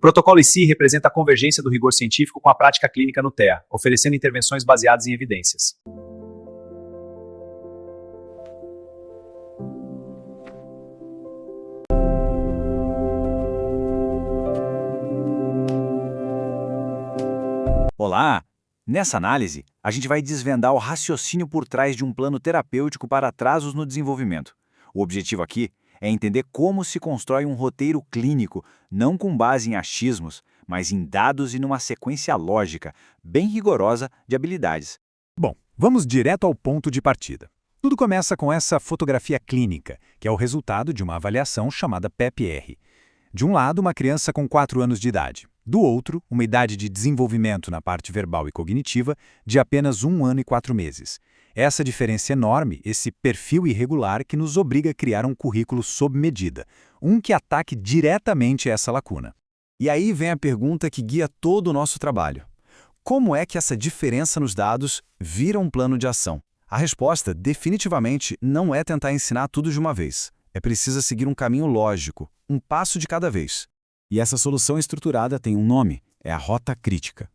protocolo ICI representa a convergência do rigor científico com a prática clínica no TEA, oferecendo intervenções baseadas em evidências. Olá! Nessa análise, a gente vai desvendar o raciocínio por trás de um plano terapêutico para atrasos no desenvolvimento. O objetivo aqui é entender como se constrói um roteiro clínico, não com base em achismos, mas em dados e numa sequência lógica, bem rigorosa de habilidades. Bom, vamos direto ao ponto de partida. Tudo começa com essa fotografia clínica, que é o resultado de uma avaliação chamada PEP-R. De um lado, uma criança com 4 anos de idade. Do outro, uma idade de desenvolvimento na parte verbal e cognitiva de apenas 1 ano e 4 meses. Essa diferença enorme, esse perfil irregular que nos obriga a criar um currículo sob medida, um que ataque diretamente essa lacuna. E aí vem a pergunta que guia todo o nosso trabalho. Como é que essa diferença nos dados vira um plano de ação? A resposta, definitivamente, não é tentar ensinar tudo de uma vez. É preciso seguir um caminho lógico, um passo de cada vez. E essa solução estruturada tem um nome, é a rota crítica.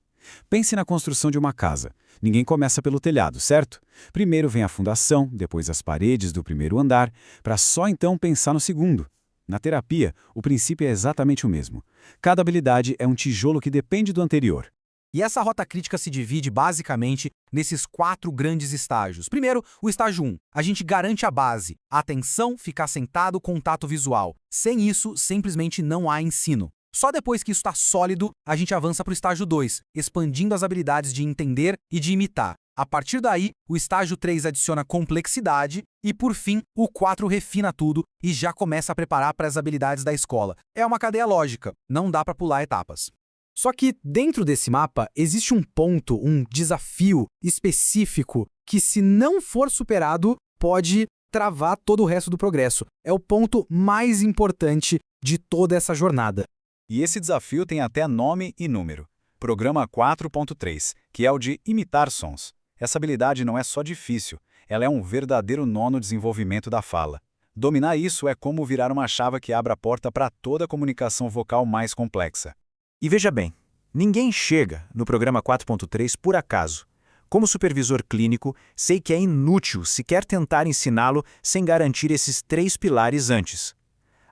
Pense na construção de uma casa. Ninguém começa pelo telhado, certo? Primeiro vem a fundação, depois as paredes do primeiro andar, para só então pensar no segundo. Na terapia, o princípio é exatamente o mesmo. Cada habilidade é um tijolo que depende do anterior. E essa rota crítica se divide basicamente nesses 4 grandes estágios. Primeiro, o estágio 1. A gente garante a base, a atenção, ficar sentado, contato visual. Sem isso, simplesmente não há ensino. Só depois que isso está sólido, a gente avança para o estágio 2, expandindo as habilidades de entender e de imitar. A partir daí, o estágio 3 adiciona complexidade e, por fim, o 4 refina tudo e já começa a preparar para as habilidades da escola. É uma cadeia lógica, não dá para pular etapas. Só que dentro desse mapa existe um ponto, um desafio específico que, se não for superado, pode travar todo o resto do progresso. É o ponto mais importante de toda essa jornada. E esse desafio tem até nome e número. Programa 4.3, que é o de imitar sons. Essa habilidade não é só difícil, ela é um verdadeiro nó no desenvolvimento da fala. Dominar isso é como virar uma chave que abre a porta para toda a comunicação vocal mais complexa. E veja bem, ninguém chega no programa 4.3 por acaso. Como supervisor clínico, sei que é inútil sequer tentar ensiná-lo sem garantir esses 3 pilares antes.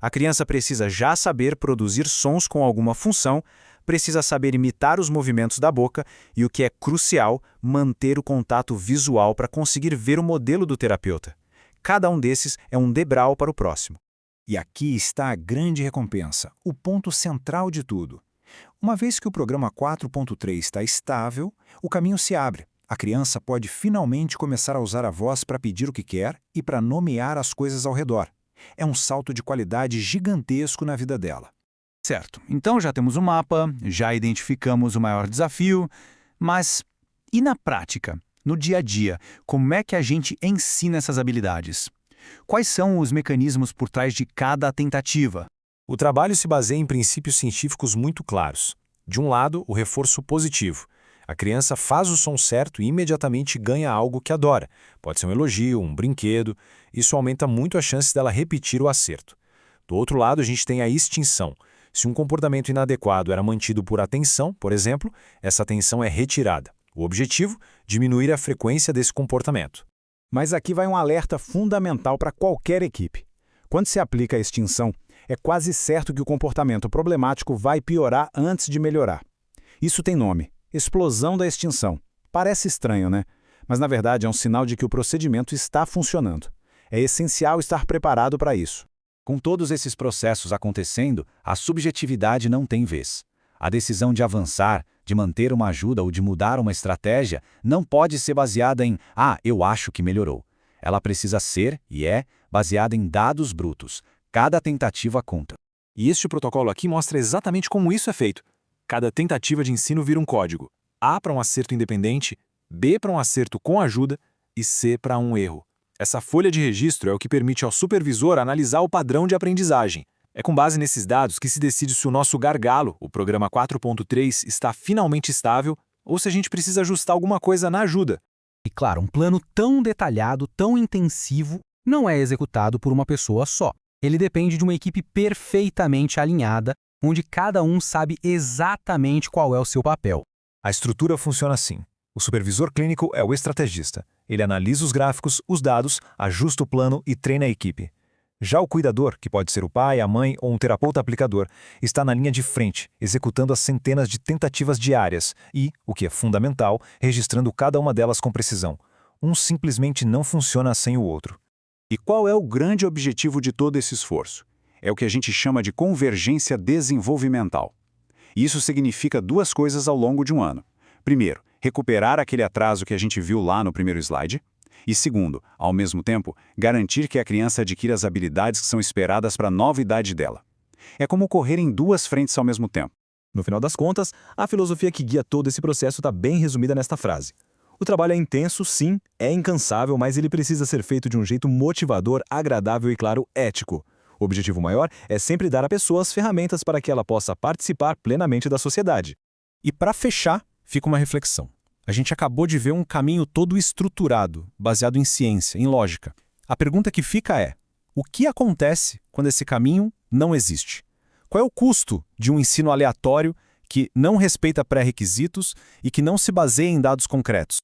A criança precisa já saber produzir sons com alguma função, precisa saber imitar os movimentos da boca e, o que é crucial, manter o contato visual para conseguir ver o modelo do terapeuta. Cada um desses é um degrau para o próximo. E aqui está a grande recompensa, o ponto central de tudo. Uma vez que o programa 4.3 está estável, o caminho se abre. A criança pode finalmente começar a usar a voz para pedir o que quer e para nomear as coisas ao redor. É um salto de qualidade gigantesco na vida dela. Certo, então já temos um mapa, já identificamos o maior desafio, mas e na prática, no dia a dia, como é que a gente ensina essas habilidades? Quais são os mecanismos por trás de cada tentativa? O trabalho se baseia em princípios científicos muito claros. De um lado, o reforço positivo. A criança faz o som certo e imediatamente ganha algo que adora. Pode ser um elogio, um brinquedo. Isso aumenta muito as chances dela repetir o acerto. Do outro lado, a gente tem a extinção. Se um comportamento inadequado era mantido por atenção, por exemplo, essa atenção é retirada. O objetivo? Diminuir a frequência desse comportamento. Mas aqui vai um alerta fundamental para qualquer equipe. Quando se aplica a extinção, é quase certo que o comportamento problemático vai piorar antes de melhorar. Isso tem nome: explosão da extinção. Parece estranho, né? Mas na verdade é um sinal de que o procedimento está funcionando. É essencial estar preparado para isso. Com todos esses processos acontecendo, a subjetividade não tem vez. A decisão de avançar, de manter uma ajuda ou de mudar uma estratégia não pode ser baseada em eu acho que melhorou. Ela precisa ser, e é, baseada em dados brutos. Cada tentativa conta. E este protocolo aqui mostra exatamente como isso é feito. Cada tentativa de ensino vira um código. A para um acerto independente, B para um acerto com ajuda e C para um erro. Essa folha de registro é o que permite ao supervisor analisar o padrão de aprendizagem. É com base nesses dados que se decide se o nosso gargalo, o programa 4.3, está finalmente estável ou se a gente precisa ajustar alguma coisa na ajuda. E claro, um plano tão detalhado, tão intensivo, não é executado por uma pessoa só. Ele depende de uma equipe perfeitamente alinhada, onde cada um sabe exatamente qual é o seu papel. A estrutura funciona assim. O supervisor clínico é o estrategista. Ele analisa os gráficos, os dados, ajusta o plano e treina a equipe. Já o cuidador, que pode ser o pai, a mãe ou um terapeuta aplicador, está na linha de frente, executando as centenas de tentativas diárias e, o que é fundamental, registrando cada uma delas com precisão. Um simplesmente não funciona sem o outro. E qual é o grande objetivo de todo esse esforço? É o que a gente chama de convergência desenvolvimental. Isso significa duas coisas ao longo de um ano. Primeiro, recuperar aquele atraso que a gente viu lá no primeiro slide. E segundo, ao mesmo tempo, garantir que a criança adquira as habilidades que são esperadas para a nova idade dela. É como correr em duas frentes ao mesmo tempo. No final das contas, a filosofia que guia todo esse processo está bem resumida nesta frase. O trabalho é intenso, sim, é incansável, mas ele precisa ser feito de um jeito motivador, agradável e, claro, ético. O objetivo maior é sempre dar à pessoa as ferramentas para que ela possa participar plenamente da sociedade. E para fechar, fica uma reflexão. A gente acabou de ver um caminho todo estruturado, baseado em ciência, em lógica. A pergunta que fica é: o que acontece quando esse caminho não existe? Qual é o custo de um ensino aleatório que não respeita pré-requisitos e que não se baseia em dados concretos?